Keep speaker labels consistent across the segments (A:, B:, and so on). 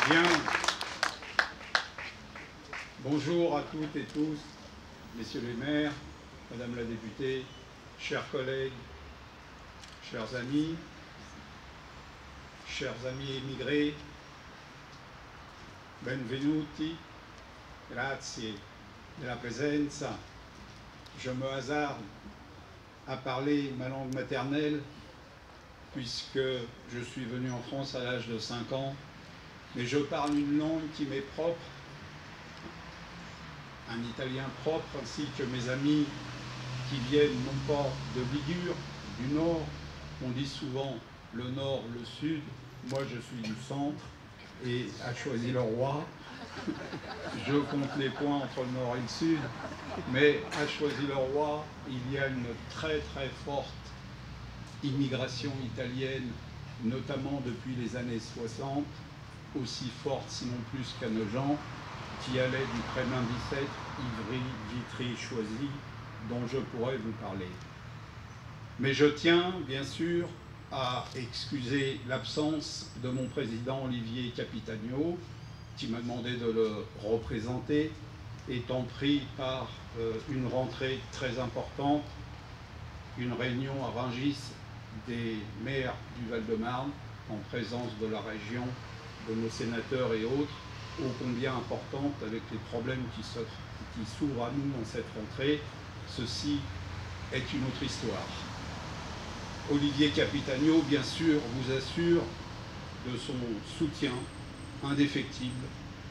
A: Bien. Bonjour à toutes et tous, messieurs les maires, madame la députée, chers collègues, chers amis émigrés, benvenuti, grazie della presenza. Je me hasarde à parler ma langue maternelle puisque je suis venu en France à l'âge de 5 ans, mais je parle une langue qui m'est propre, un italien propre, ainsi que mes amis qui viennent non pas de Ligure, du Nord, on dit souvent le Nord, le Sud, moi je suis du centre, et à Choisy-le-Roi, je compte les points entre le Nord et le Sud, mais à Choisy-le-Roi, il y a une très très forte immigration italienne, notamment depuis les années 60, aussi forte sinon plus qu'à Nogent, qui allait du Crémin 17, Ivry, Vitry, Choisy, dont je pourrais vous parler. Mais je tiens, bien sûr, à excuser l'absence de mon président Olivier Capitagno, qui m'a demandé de le représenter, étant pris par une rentrée très importante, une réunion à Rungis des maires du Val-de-Marne, en présence de la région, de nos sénateurs et autres, ô combien importante avec les problèmes qui s'ouvrent à nous dans cette rentrée. Ceci est une autre histoire. Olivier Capitagno, bien sûr, vous assure de son soutien indéfectible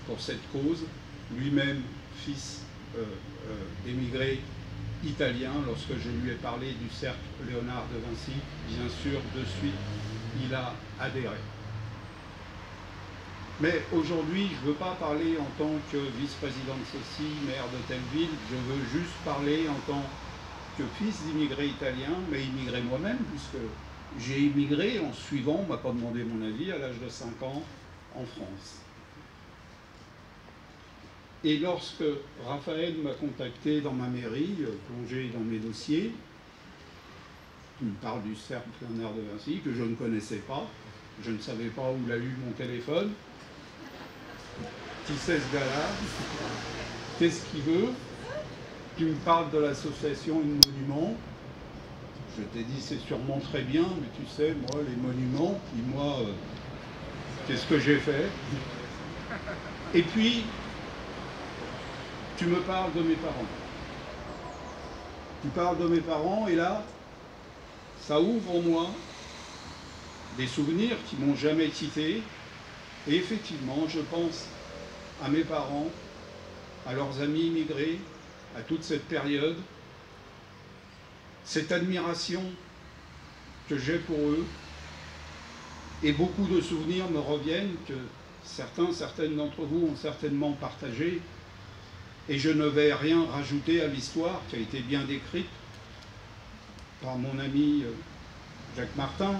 A: pour cette cause, lui-même fils d'émigrés italiens. Lorsque je lui ai parlé du cercle Léonard de Vinci, bien sûr, de suite, il a adhéré. Mais aujourd'hui, je ne veux pas parler en tant que vice-président de ceci, maire de telle ville, je veux juste parler en tant que fils d'immigrés italiens, mais immigré moi-même, puisque j'ai immigré en suivant, on ne m'a pas demandé mon avis, à l'âge de 5 ans, en France. Et lorsque Raphaël m'a contacté dans ma mairie, plongé dans mes dossiers, il me parle du cercle Léonard de Vinci, que je ne connaissais pas, je ne savais pas où il a eu mon téléphone. Qui c'est ce gars-là? Qu'est-ce qu'il veut? Tu me parles de l'association Une Monument. Je t'ai dit c'est sûrement très bien, mais tu sais, moi, les monuments, puis moi, qu'est-ce que j'ai fait? Et puis, tu me parles de mes parents. Tu parles de mes parents, et là, ça ouvre en moi des souvenirs qui m'ont jamais quitté. Et effectivement, je pense à mes parents, à leurs amis immigrés, à toute cette période, cette admiration que j'ai pour eux, et beaucoup de souvenirs me reviennent que certaines d'entre vous ont certainement partagé, et je ne vais rien rajouter à l'histoire qui a été bien décrite par mon ami Jacques Martin,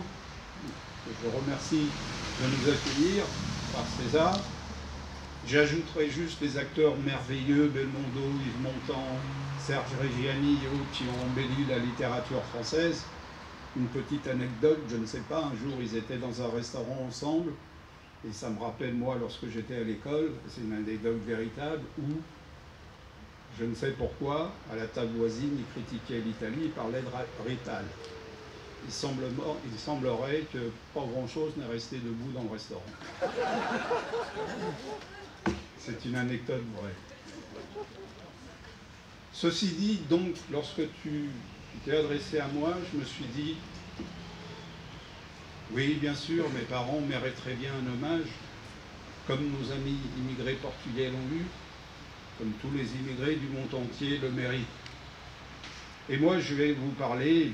A: que je remercie de nous accueillir, par César. J'ajouterai juste les acteurs merveilleux, Belmondo, Yves Montand, Serge Reggiani et autres qui ont embelli la littérature française. Une petite anecdote, je ne sais pas, un jour ils étaient dans un restaurant ensemble, et ça me rappelle moi lorsque j'étais à l'école, c'est une anecdote véritable, où, je ne sais pourquoi, à la table voisine, ils critiquaient l'Italie, ils parlaient de Rital. Il semblerait que pas grand-chose n'est resté debout dans le restaurant. C'est une anecdote vraie. Ceci dit, donc, lorsque tu t'es adressé à moi, je me suis dit, oui, bien sûr, mes parents mériteraient bien un hommage, comme nos amis immigrés portugais l'ont eu, comme tous les immigrés du monde entier le méritent. Et moi, je vais vous parler,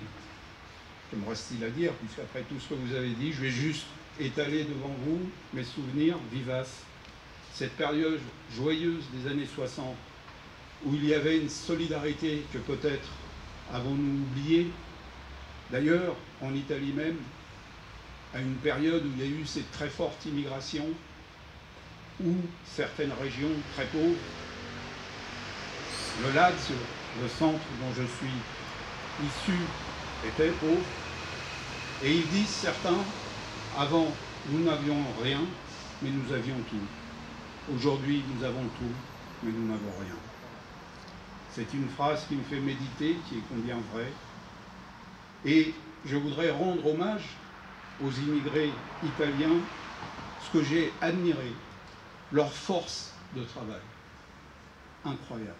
A: que me reste-t-il à dire, puisqu'après tout ce que vous avez dit, je vais juste étaler devant vous mes souvenirs vivaces. Cette période joyeuse des années 60, où il y avait une solidarité que peut-être avons-nous oubliée. D'ailleurs, en Italie même, à une période où il y a eu cette très forte immigration, où certaines régions très pauvres, le Lazio, le centre dont je suis issu, était pauvre. Et ils disent certains, avant nous n'avions rien, mais nous avions tout. Aujourd'hui, nous avons tout, mais nous n'avons rien. C'est une phrase qui me fait méditer, qui est combien vraie. Et je voudrais rendre hommage aux immigrés italiens, ce que j'ai admiré, leur force de travail. Incroyable.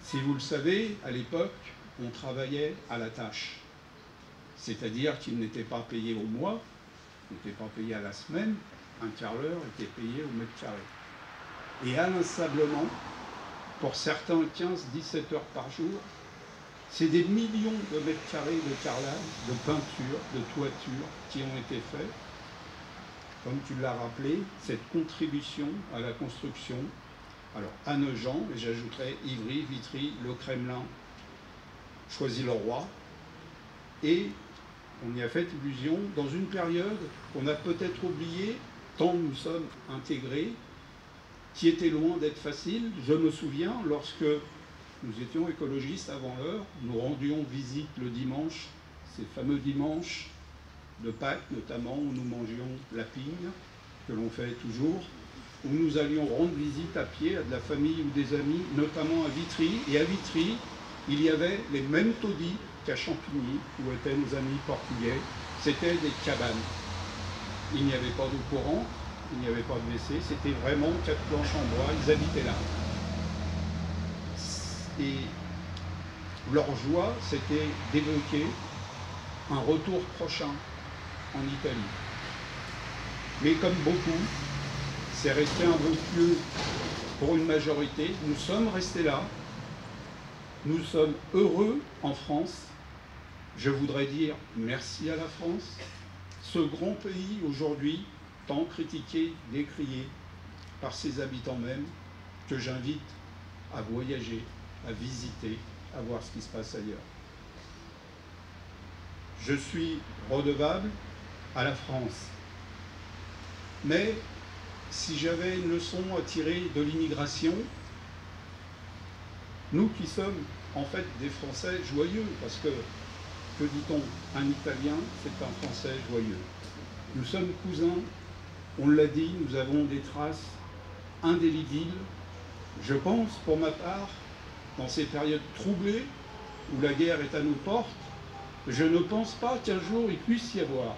A: Si vous le savez, à l'époque, on travaillait à la tâche. C'est-à-dire qu'ils n'étaient pas payés au mois, n'étaient pas payés à la semaine, un quart d'heure était payé au mètre carré. Et inlassablement, pour certains 15-17 heures par jour, c'est des millions de mètres carrés de carrelage, de peinture, de toiture qui ont été faits. Comme tu l'as rappelé, cette contribution à la construction, alors à Nogent, et j'ajouterai Ivry, Vitry, le Kremlin, Choisy-le-Roi, et on y a fait illusion dans une période qu'on a peut-être oubliée, tant nous sommes intégrés, qui était loin d'être facile. Je me souviens, lorsque nous étions écologistes avant l'heure, nous rendions visite le dimanche, ces fameux dimanches de Pâques notamment, où nous mangions la pigne, que l'on fait toujours, où nous allions rendre visite à pied à de la famille ou des amis, notamment à Vitry. Et à Vitry, il y avait les mêmes taudis qu'à Champigny, où étaient nos amis portugais. C'était des cabanes. Il n'y avait pas d'eau courante, il n'y avait pas de WC, c'était vraiment 4 planches en bois, ils habitaient là. Et leur joie, c'était d'évoquer un retour prochain en Italie. Mais comme beaucoup, c'est resté un vœu pieux pour une majorité. Nous sommes restés là. Nous sommes heureux en France. Je voudrais dire merci à la France. Ce grand pays aujourd'hui, tant critiqué, décrié par ses habitants même, que j'invite à voyager, à visiter, à voir ce qui se passe ailleurs. Je suis redevable à la France. Mais si j'avais une leçon à tirer de l'immigration, nous qui sommes en fait des Français joyeux, parce que dit-on, un Italien, c'est un Français joyeux. Nous sommes cousins, on l'a dit, nous avons des traces indélébiles. Je pense, pour ma part, dans ces périodes troublées, où la guerre est à nos portes, je ne pense pas qu'un jour il puisse y avoir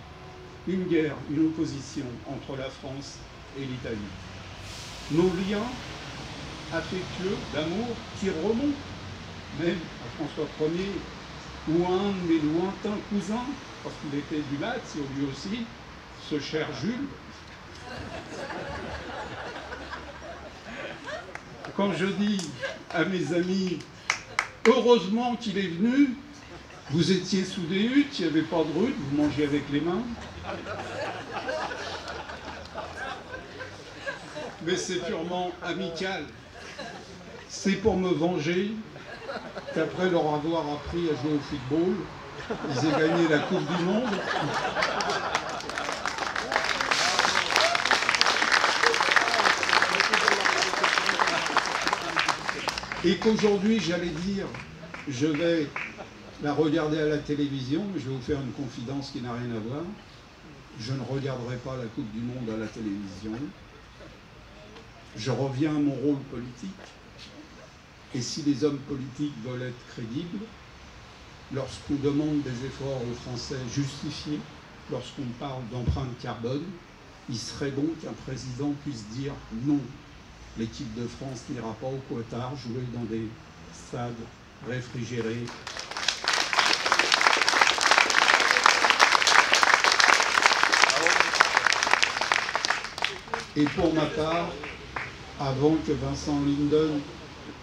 A: une guerre, une opposition entre la France et l'Italie. Nos liens affectueux, d'amour, qui remontent même à François Ier ou à un de mes lointains cousins, parce qu'il était du Lazio lui aussi, ce cher Jules. Quand je dis à mes amis, heureusement qu'il est venu, vous étiez sous des huttes, il n'y avait pas de rude, vous mangez avec les mains. Mais c'est purement amical. C'est pour me venger qu'après leur avoir appris à jouer au football, ils aient gagné la Coupe du Monde. Et qu'aujourd'hui, j'allais dire, je vais la regarder à la télévision, mais je vais vous faire une confidence qui n'a rien à voir. Je ne regarderai pas la Coupe du Monde à la télévision. Je reviens à mon rôle politique. Et si les hommes politiques veulent être crédibles, lorsqu'on demande des efforts aux Français justifiés, lorsqu'on parle d'empreinte carbone, il serait bon qu'un président puisse dire non. L'équipe de France n'ira pas au Qatar jouer dans des stades réfrigérés. Et pour ma part, avant que Vincent Lindon,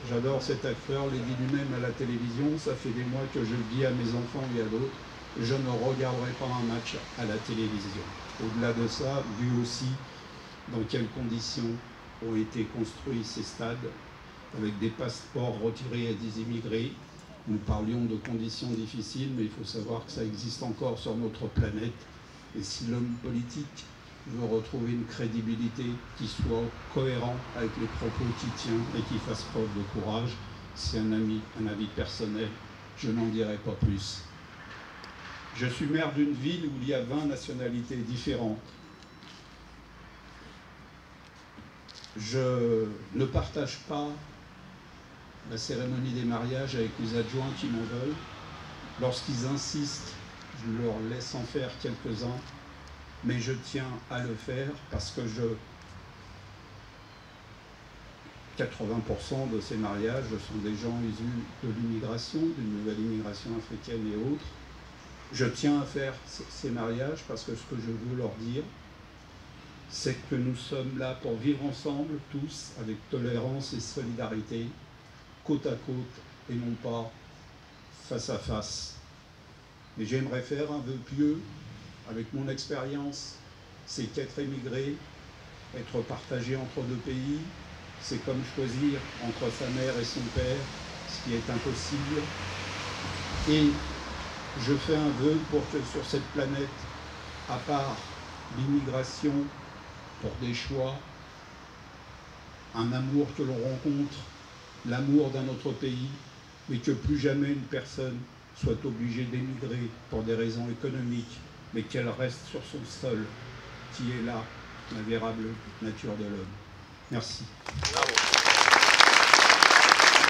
A: j'adore cet acteur, l'ait dit lui-même à la télévision, ça fait des mois que je le dis à mes enfants et à d'autres, je ne regarderai pas un match à la télévision. Au-delà de ça, vu aussi dans quelles conditions ont été construits ces stades, avec des passeports retirés à des immigrés. Nous parlions de conditions difficiles, mais il faut savoir que ça existe encore sur notre planète. Et si l'homme politique veut retrouver une crédibilité qui soit cohérent avec les propos qu'il tient et qui fasse preuve de courage, c'est un avis personnel, je n'en dirai pas plus. Je suis maire d'une ville où il y a 20 nationalités différentes. Je ne partage pas la cérémonie des mariages avec les adjoints qui m'en veulent. Lorsqu'ils insistent, je leur laisse en faire quelques-uns, mais je tiens à le faire parce que 80% de ces mariages sont des gens issus de l'immigration, d'une nouvelle immigration africaine et autres. Je tiens à faire ces mariages parce que ce que je veux leur dire, c'est que nous sommes là pour vivre ensemble, tous, avec tolérance et solidarité, côte à côte, et non pas face à face. Et j'aimerais faire un vœu pieux, avec mon expérience, c'est qu'être émigré, être partagé entre deux pays, c'est comme choisir entre sa mère et son père, ce qui est impossible. Et je fais un vœu pour que sur cette planète, à part l'immigration, pour des choix, un amour que l'on rencontre, l'amour d'un autre pays, mais que plus jamais une personne soit obligée d'émigrer pour des raisons économiques, mais qu'elle reste sur son sol, qui est là, la véritable nature de l'homme. Merci.